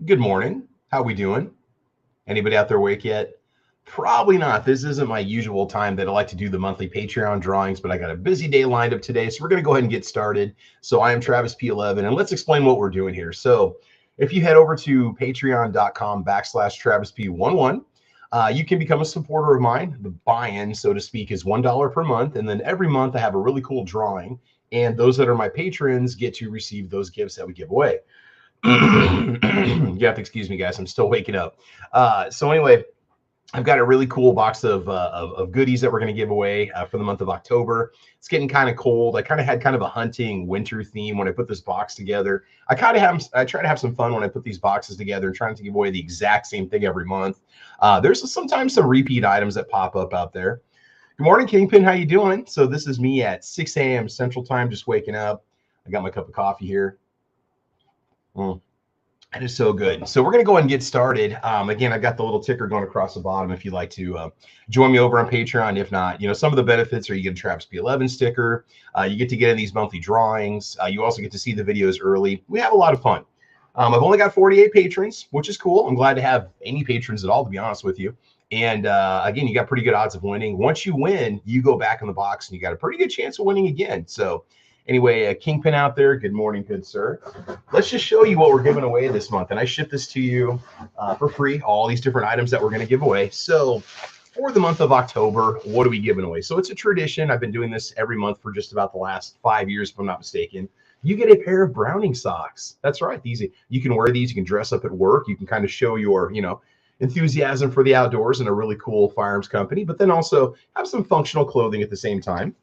Good morning. How we doing? Anybody out there awake yet? Probably not. This isn't my usual time that I like to do the monthly Patreon drawings, but I got a busy day lined up today, so we're going to go ahead and get started. So I am Travis P11, and let's explain what we're doing here. So if you head over to patreon.com/Travis P11, you can become a supporter of mine. The buy-in, so to speak, is $1 per month, and then every month I have a really cool drawing, and those that are my patrons get to receive those gifts that we give away. You have to excuse me, guys. I'm still waking up. So anyway, I've got a really cool box of goodies that we're going to give away for the month of October. It's getting kind of cold. I kind of had kind of a hunting winter theme when I put this box together. I try to have some fun when I put these boxes together and trying to give away the exact same thing every month. There's sometimes some repeat items that pop up out there. Good morning, Kingpin. How you doing? So this is me at 6 a.m. Central Time, just waking up. I got my cup of coffee here. That is so good. So we're going to go ahead and get started. Again, I've got the little ticker going across the bottom if you'd like to join me over on Patreon. If not, some of the benefits are you get a Travis P11 sticker. You get to get in these monthly drawings. You also get to see the videos early. We have a lot of fun. I've only got 48 patrons, which is cool. I'm glad to have any patrons at all, to be honest with you. And again, you got pretty good odds of winning. Once you win, you go back in the box and you got a pretty good chance of winning again. So anyway, a Kingpin out there. Good morning, good sir. Let's just show you what we're giving away this month. And I ship this to you for free, all these different items that we're going to give away. So for the month of October, what are we giving away? So it's a tradition. I've been doing this every month for just about the last 5 years, if I'm not mistaken. You get a pair of Browning socks. That's right. You can wear these. You can dress up at work. You can kind of show your, enthusiasm for the outdoors in a really cool firearms company, but then also have some functional clothing at the same time.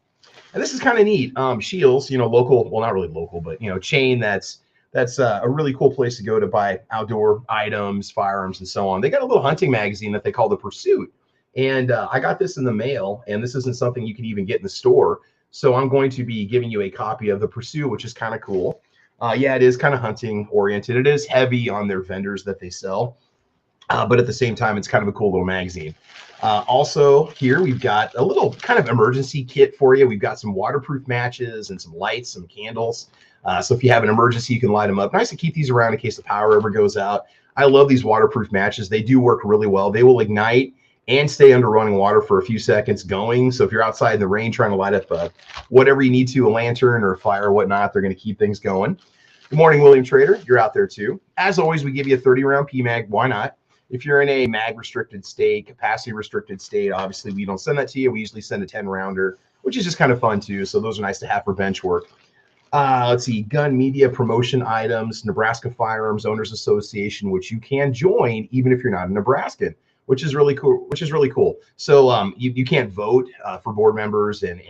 And this is kind of neat. Shields, local, well, not really local, but, chain that's a really cool place to go to buy outdoor items, firearms, and so on. They got a little hunting magazine that they call The Pursuit. And I got this in the mail, and this isn't something you can even get in the store. So I'm going to be giving you a copy of The Pursuit, which is kind of cool. Yeah, it is kind of hunting oriented. It is heavy on their vendors that they sell. But at the same time, it's kind of a cool little magazine. Also here, we've got a little kind of emergency kit for you. We've got some waterproof matches and some lights, some candles. So if you have an emergency, you can light them up. Nice to keep these around in case the power ever goes out. I love these waterproof matches. They do work really well. They will ignite and stay under running water for a few seconds going. So if you're outside in the rain trying to light up whatever you need to, a lantern or a fire or whatnot, they're going to keep things going. Good morning, William Trader. You're out there too. As always, we give you a 30-round PMAG. Why not? If you're in a mag restricted state, capacity restricted state, obviously we don't send that to you. We usually send a 10-rounder, which is just kind of fun too. So those are nice to have for bench work. Let's see, gun media promotion items, Nebraska Firearms Owners Association, which you can join even if you're not a Nebraskan, which is really cool. So you can't vote for board members and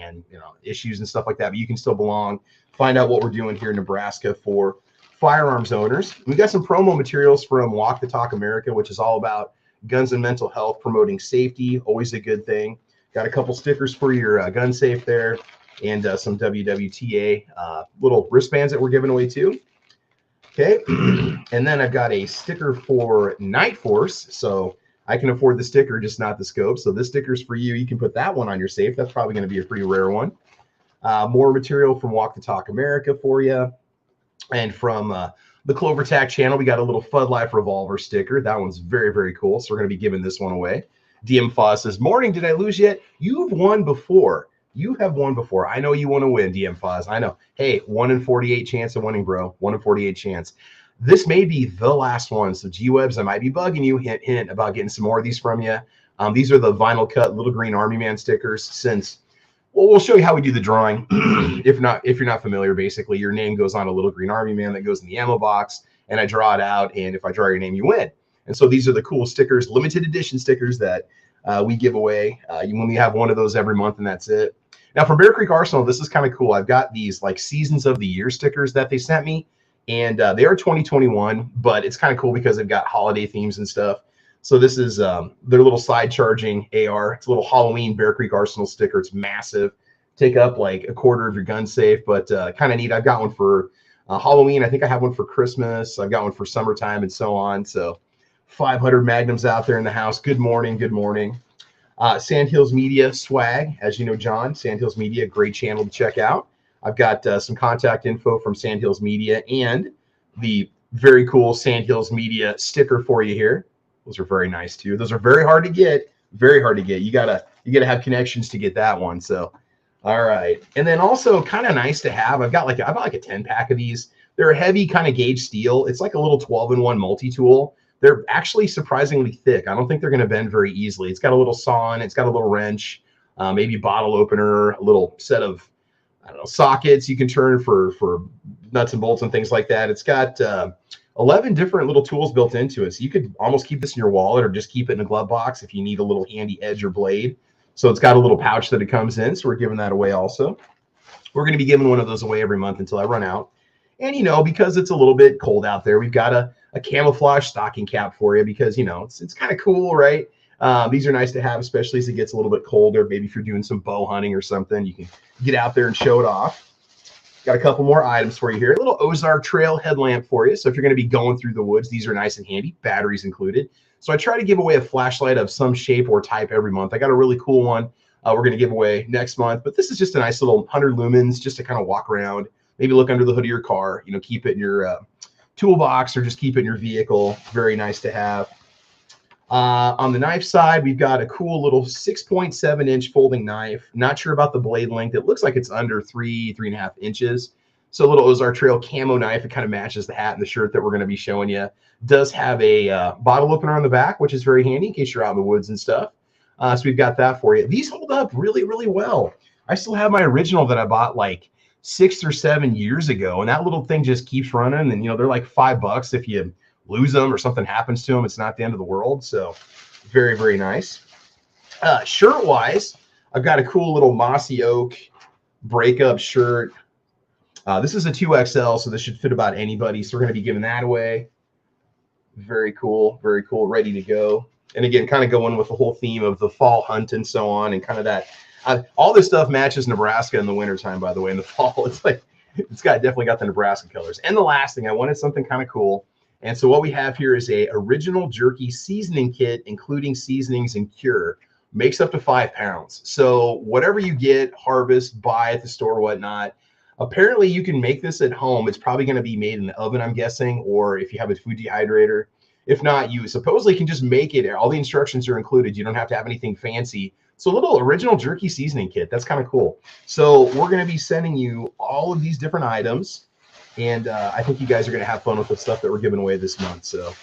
issues and stuff like that, but you can still belong. Find out what we're doing here in Nebraska for firearms owners. We got some promo materials from Walk the Talk America, which is all about guns and mental health, promoting safety, always a good thing. Got a couple stickers for your gun safe there, and some WWTA little wristbands that we're giving away too. Okay, and then I've got a sticker for Night Force, so I can afford the sticker, just not the scope. So this sticker's for you. You can put that one on your safe. That's probably going to be a pretty rare one. More material from Walk the Talk America for you. And from the Clover Tack channel, we got a little Fud Life revolver sticker. That one's very, very cool. So we're going to be giving this one away. DM Foss says, morning, did I lose yet? You've won before. You have won before. I know you want to win, DM Foss. I know. Hey, 1 in 48 chance of winning, bro. 1 in 48 chance. This may be the last one. So G-Webs, I might be bugging you, hint, hint, about getting some more of these from you. These are the vinyl cut Little Green Army Man stickers. Since well, we'll show you how we do the drawing. If you're not familiar, basically your name goes on a Little Green Army Man that goes in the ammo box, and I draw it out. And if I draw your name, you win. And so these are the cool stickers, limited edition stickers that we give away. You only have one of those every month, and that's it. Now for Bear Creek Arsenal, this is kind of cool. I've got these like Seasons of the Year stickers that they sent me, and they are 2021, but it's kind of cool because they've got holiday themes and stuff. So this is their little side charging AR. It's a little Halloween Bear Creek Arsenal sticker. It's massive. Take up like a quarter of your gun safe, but kind of neat. I've got one for Halloween. I think I have one for Christmas. I've got one for summertime and so on. So 500 Magnums out there in the house. Good morning. Good morning. Sandhills Media swag. As you know, John, Sandhills Media, great channel to check out. I've got some contact info from Sandhills Media and the Very cool Sandhills Media sticker for you here. Those are very nice too. Those are very hard to get. Very hard to get. You gotta have connections to get that one. So, all right. And then also kind of nice to have. I bought like a 10-pack of these. They're a heavy kind of gauge steel. It's like a little 12-in-1 multi-tool. They're actually surprisingly thick. I don't think they're going to bend very easily. It's got a little saw in it. It's got a little wrench, maybe bottle opener, a little set of, I don't know, sockets you can turn for nuts and bolts and things like that. It's got 11 different little tools built into it. So you could almost keep this in your wallet or just keep it in a glove box if you need a little handy edge or blade. So it's got a little pouch that it comes in. So we're giving that away also. We're going to be giving one of those away every month until I run out. And, you know, because it's a little bit cold out there, we've got a camouflage stocking cap for you because, you know, it's kind of cool, right? These are nice to have, especially as it gets a little bit colder. Maybe if you're doing some bow hunting or something, you can get out there and show it off. Got a couple more items for you here. A little Ozark Trail headlamp for you. So if you're going to be going through the woods, these are nice and handy. Batteries included. So I try to give away a flashlight of some shape or type every month. I got a really cool one we're going to give away next month. But this is just a nice little 100 lumens just to kind of walk around. Maybe look under the hood of your car, you know, keep it in your toolbox or just keep it in your vehicle. Very nice to have. On the knife side, we've got a cool little 6.7-inch folding knife. Not sure about the blade length. It looks like it's under 3.5 inches. So a little Ozark Trail camo knife. It kind of matches the hat and the shirt that we're going to be showing you. Does have a bottle opener on the back, which is very handy in case you're out in the woods and stuff. So we've got that for you. These hold up really, really well. I still have my original that I bought like 6 or 7 years ago, and that little thing just keeps running. And you know, they're like $5 if you lose them or something happens to them. It's not the end of the world. So very, very nice. Shirt wise, I've got a cool little mossy oak breakup shirt. This is a 2XL, so this should fit about anybody. So we're going to be giving that away. Very cool, ready to go. And again, kind of going with the whole theme of the fall hunt and so on, and kind of that. All this stuff matches Nebraska in the wintertime, by the way. In the fall, it's like definitely got the Nebraska colors. And the last thing, I wanted something kind of cool. And so what we have here is a original jerky seasoning kit, including seasonings and cure. Makes up to 5 pounds. So whatever you get, harvest, buy at the store, whatnot. Apparently you can make this at home. It's probably going to be made in the oven, I'm guessing, or if you have a food dehydrator. If not, you supposedly can just make it. All the instructions are included. You don't have to have anything fancy. So a little original jerky seasoning kit. That's kind of cool. So we're going to be sending you all of these different items. And I think you guys are going to have fun with the stuff that we're giving away this month. So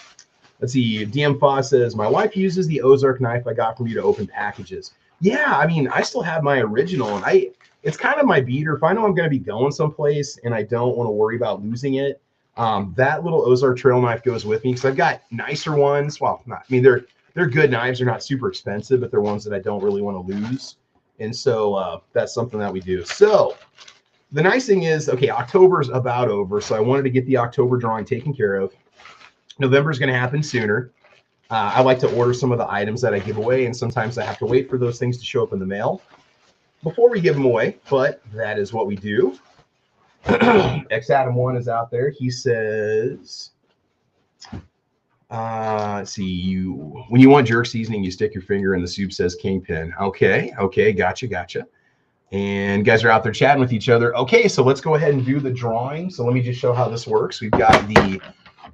let's see. DM Fa says, my wife uses the Ozark knife I got from you to open packages. Yeah, I mean, I still have my original. And it's kind of my beater. If I know I'm going to be going someplace and I don't want to worry about losing it, that little Ozark Trail knife goes with me because I've got nicer ones. Well, they're good knives. They're not super expensive, but they're ones that I don't really want to lose. And so that's something that we do. So the nice thing is, okay, October's about over, so I wanted to get the October drawing taken care of. November's going to happen sooner. I like to order some of the items that I give away, and sometimes I have to wait for those things to show up in the mail before we give them away, but that is what we do. X Adam 1 is out there. He says, let's see, when you want jerk seasoning, you stick your finger in the soup, says Kingpin. Okay, gotcha. And you guys are out there chatting with each other. Okay, so let's go ahead and do the drawing. So let me just show how this works. We've got the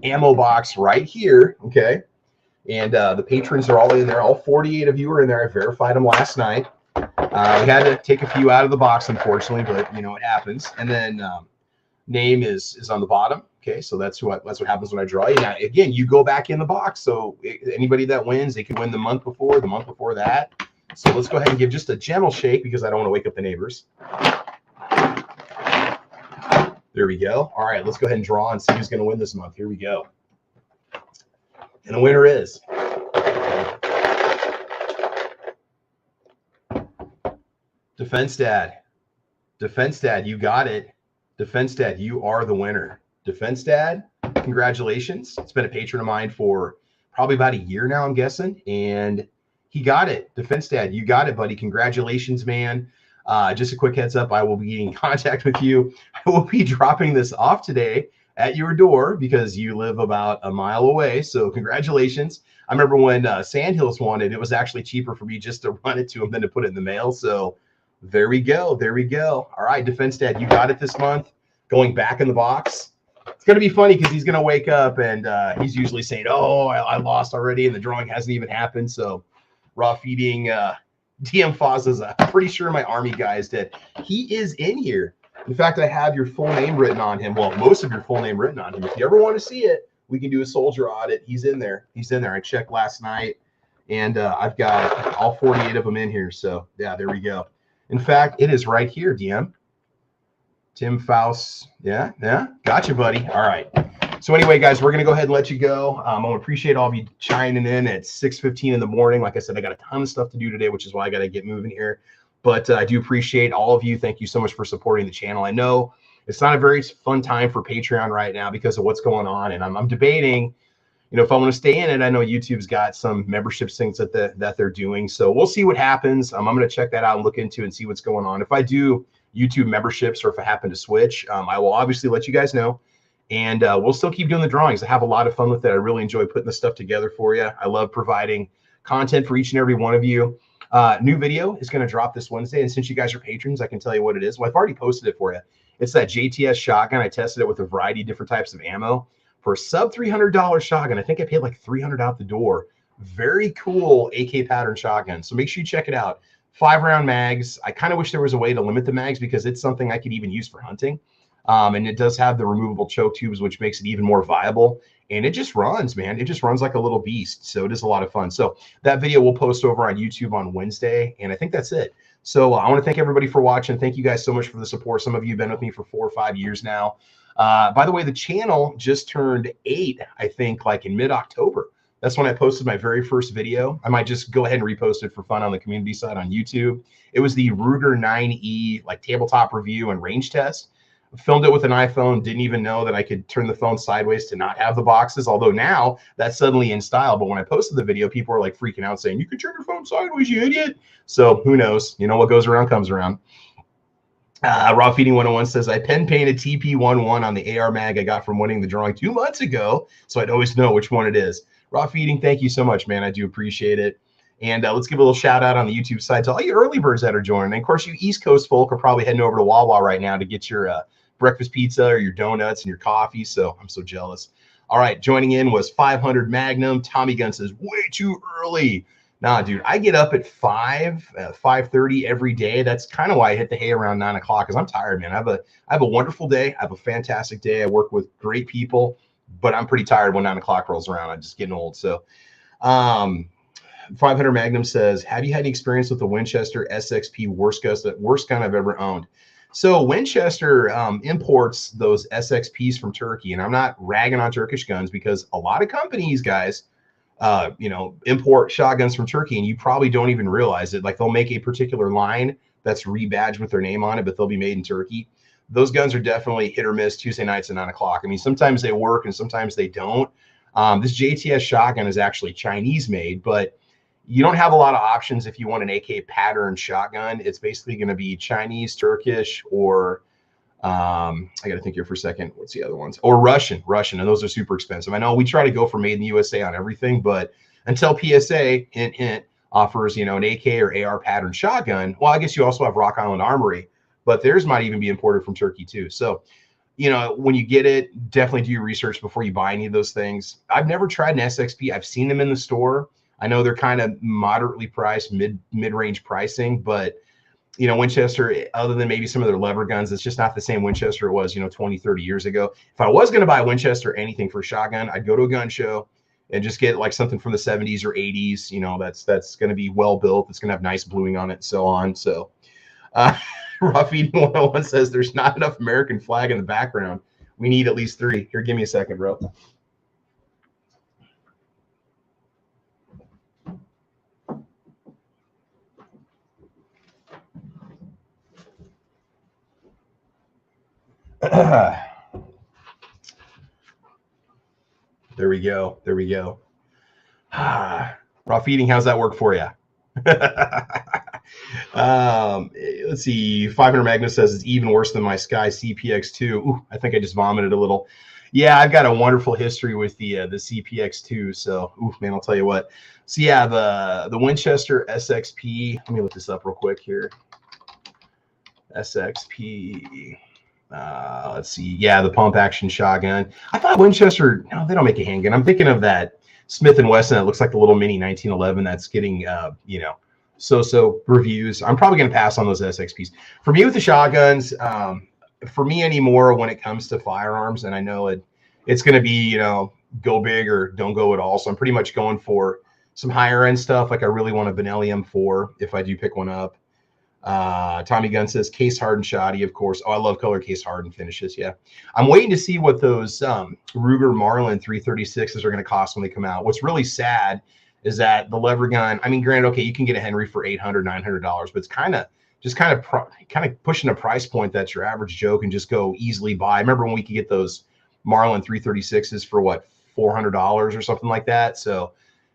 ammo box right here, okay? And the patrons are all in there. All 48 of you are in there. I verified them last night. We had to take a few out of the box, unfortunately, but you know it happens. And then name is on the bottom. Okay, so that's what happens when I draw you. Now, again, you go back in the box. So anybody that wins, they can win the month before that. So let's go ahead and give just a gentle shake because I don't want to wake up the neighbors. There we go. All right, let's go ahead and draw and see who's going to win this month. Here we go. And the winner is Defense Dad. Defense Dad, you got it. Defense Dad, you are the winner. Defense Dad, congratulations. It's been a patron of mine for probably about a year now, I'm guessing. And he got it. Defense Dad, you got it, buddy. Congratulations, man. Just a quick heads up, I will be in contact with you. I will be dropping this off today at your door because you live about a mile away. So congratulations. I remember when Sandhills won it, it was actually cheaper for me just to run it to him than to put it in the mail. So there we go. All right, Defense Dad, you got it this month. Going back in the box. It's going to be funny because he's going to wake up and he's usually saying, oh, I lost already and the drawing hasn't even happened. So raw feeding DM Foz I'm pretty sure my army guy is dead. He is in here. In fact, I have your full name written on him. Well, most of your full name written on him. If you ever want to see it, we can do a soldier audit. He's in there. He's in there. I checked last night, and I've got all 48 of them in here. So, yeah, there we go. In fact, it is right here, DM. Tim Faust. Yeah. Gotcha, buddy. All right. So anyway, guys, we're going to go ahead and let you go. I want to appreciate all of you chiming in at 6:15 in the morning. Like I said, I got a ton of stuff to do today, which is why I got to get moving here. But I do appreciate all of you. Thank you so much for supporting the channel. I know it's not a very fun time for Patreon right now because of what's going on. And I'm debating, if I want to stay in it. I know YouTube's got some membership things that they're doing. So we'll see what happens. I'm going to check that out and look into and see what's going on. If I do YouTube memberships or if I happen to switch, I will obviously let you guys know. And we'll still keep doing the drawings. I have a lot of fun with it. I really enjoy putting this stuff together for you. I love providing content for each and every one of you. New video is going to drop this Wednesday. And since you guys are patrons, I can tell you what it is. Well, I've already posted it for you. It's that JTS shotgun. I tested it with a variety of different types of ammo for a sub $300 shotgun. I think I paid like $300 out the door. Very cool AK pattern shotgun. So make sure you check it out. 5-round mags. I kind of wish there was a way to limit the mags because it's something I could even use for hunting. And it does have the removable choke tubes, which makes it even more viable. And it just runs, man. It just runs like a little beast. So it is a lot of fun. So that video we'll post over on YouTube on Wednesday. And I think that's it. So I want to thank everybody for watching. Thank you guys so much for the support. Some of you have been with me for 4 or 5 years now. By the way, the channel just turned 8, I think, like in mid-October. That's when I posted my very first video. I might just go ahead and repost it for fun on the community side on YouTube. It was the Ruger 9E like tabletop review and range test. Filmed it with an iPhone, didn't even know that I could turn the phone sideways to not have the boxes, although now that's suddenly in style. But when I posted the video, people were like freaking out saying, you can turn your phone sideways, you idiot. So who knows? What goes around comes around. Raw Feeding 101 says, I pen painted TP11 on the AR mag I got from winning the drawing 2 months ago, so I'd always know which one it is. Raw Feeding, thank you so much, man. I do appreciate it. And let's give a little shout out on the YouTube side to all you early birds that are joining. And of course, you East Coast folk are probably heading over to Wawa right now to get your breakfast pizza or your donuts and your coffee. So I'm so jealous. All right, joining in was 500 Magnum. Tommy Gunn says, way too early. Nah, dude, I get up at 5:30 every day. That's kind of why I hit the hay around 9 o'clock because I'm tired, man. I have a wonderful day. I have a fantastic day. I work with great people, but I'm pretty tired when 9 o'clock rolls around. I'm just getting old. So 500 Magnum says, have you had any experience with the Winchester SXP worst gun I've ever owned? So Winchester imports those SXPs from Turkey, and I'm not ragging on Turkish guns because a lot of companies, guys, import shotguns from Turkey, and you probably don't even realize it. Like they'll make a particular line that's rebadged with their name on it, but they'll be made in Turkey. Those guns are definitely hit or miss Tuesday nights at 9 o'clock. I mean, sometimes they work and sometimes they don't. This JTS shotgun is actually Chinese made, but you don't have a lot of options if you want an AK pattern shotgun. It's basically going to be Chinese, Turkish, or I got to think here for a second. What's the other ones? Or Russian, and those are super expensive. I know we try to go for made in the USA on everything, but until PSA, hint, hint, offers, an AK or AR pattern shotgun, well, I guess you also have Rock Island Armory, but theirs might even be imported from Turkey too. So, when you get it, definitely do your research before you buy any of those things. I've never tried an SXP. I've seen them in the store. I know they're kind of moderately priced, mid-range pricing, but Winchester, other than maybe some of their lever guns, it's just not the same Winchester it was, 20, 30 years ago. If I was going to buy a Winchester or anything for a shotgun, I'd go to a gun show and just get like something from the 70s or 80s, that's going to be well built. It's going to have nice bluing on it and so on. So Raw Feeding 101 says there's not enough American flag in the background. We need at least 3. Here, give me a second, bro. There we go. Raw Feeding, how's that work for you? Let's see. 500 Magnus says it's even worse than my Sky CPX2. Ooh, I think I just vomited a little. Yeah, I've got a wonderful history with the CPX2. So, oof, man, I'll tell you what. So yeah, the Winchester SXP. Let me look this up real quick here. SXP. Let's see. Yeah, the pump action shotgun. I thought Winchester, no, they don't make a handgun. I'm thinking of that Smith & Wesson that looks like the little mini 1911 that's getting, so-so reviews. I'm probably going to pass on those SXPs. For me with the shotguns, for me anymore when it comes to firearms, and I know it's going to be, go big or don't go at all. So I'm pretty much going for some higher end stuff. Like I really want a Benelli M4 if I do pick one up. Tommy Gunn says case hardened shoddy, of course. Oh, I love color case hardened finishes. Yeah, I'm waiting to see what those Ruger Marlin 336s are going to cost when they come out. What's really sad is that the lever gun, I mean, granted, okay, you can get a Henry for $800, $900, but it's kind of pushing a price point that's your average Joe can just go easily buy. I remember when we could get those Marlin 336s for what, $400 or something like that. So,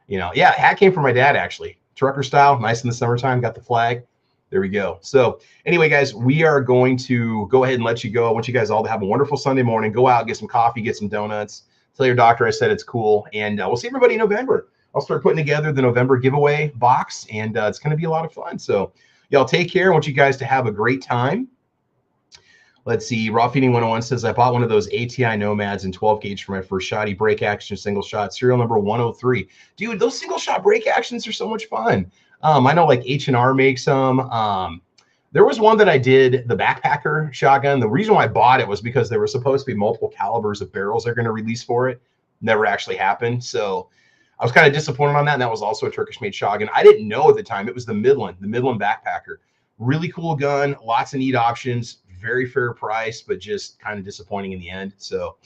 yeah, hat came from my dad actually, trucker style, nice in the summertime, got the flag. There we go. So anyway, guys, we are going to go ahead and let you go. I want you guys all to have a wonderful Sunday morning. Go out, get some coffee, get some donuts. Tell your doctor I said it's cool. And we'll see everybody in November. I'll start putting together the November giveaway box, and it's going to be a lot of fun. So y'all take care. I want you guys to have a great time. Let's see. Raw Feeding 101 says, I bought one of those ATI Nomads in 12 gauge for my first shoddy break action single shot, serial number 103. Dude, those single shot break actions are so much fun. I know like H&R makes them. There was one that I did, the backpacker shotgun. The reason why I bought it was because there were supposed to be multiple calibers of barrels they're going to release for it. Never actually happened. So I was kind of disappointed on that. And that was also a Turkish made shotgun. I didn't know at the time. It was the Midland backpacker. Really cool gun. Lots of neat options. Very fair price, but just kind of disappointing in the end. So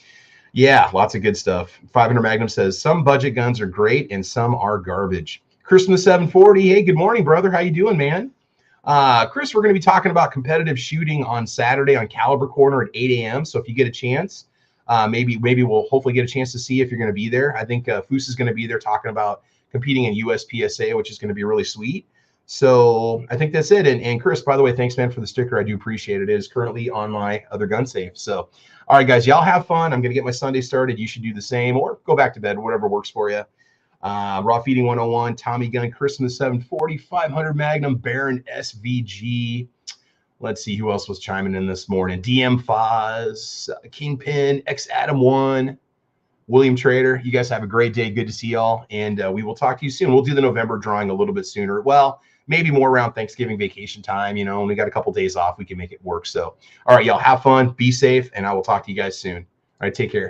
yeah, lots of good stuff. 500 Magnum says some budget guns are great and some are garbage. Chris from the 740. Hey, good morning, brother. How you doing, man? Chris, we're going to be talking about competitive shooting on Saturday on Caliber Corner at 8 a.m. So if you get a chance, maybe we'll hopefully get a chance to see if you're going to be there. I think Foose is going to be there talking about competing in USPSA, which is going to be really sweet. So I think that's it. And Chris, by the way, thanks, man, for the sticker. I do appreciate it. It is currently on my other gun safe. So, all right, guys, y'all have fun. I'm going to get my Sunday started. You should do the same or go back to bed, whatever works for you. Raw Feeding 101, Tommy Gun, Chris in the 740, 500 Magnum, Baron SVG. Let's see who else was chiming in this morning. DM Foz, Kingpin, X Adam 1, William Trader. You guys have a great day. Good to see y'all. And we will talk to you soon. We'll do the November drawing a little bit sooner. Well, maybe more around Thanksgiving vacation time. We got a couple days off. We can make it work. So, all right, y'all have fun. Be safe. And I will talk to you guys soon. All right, take care.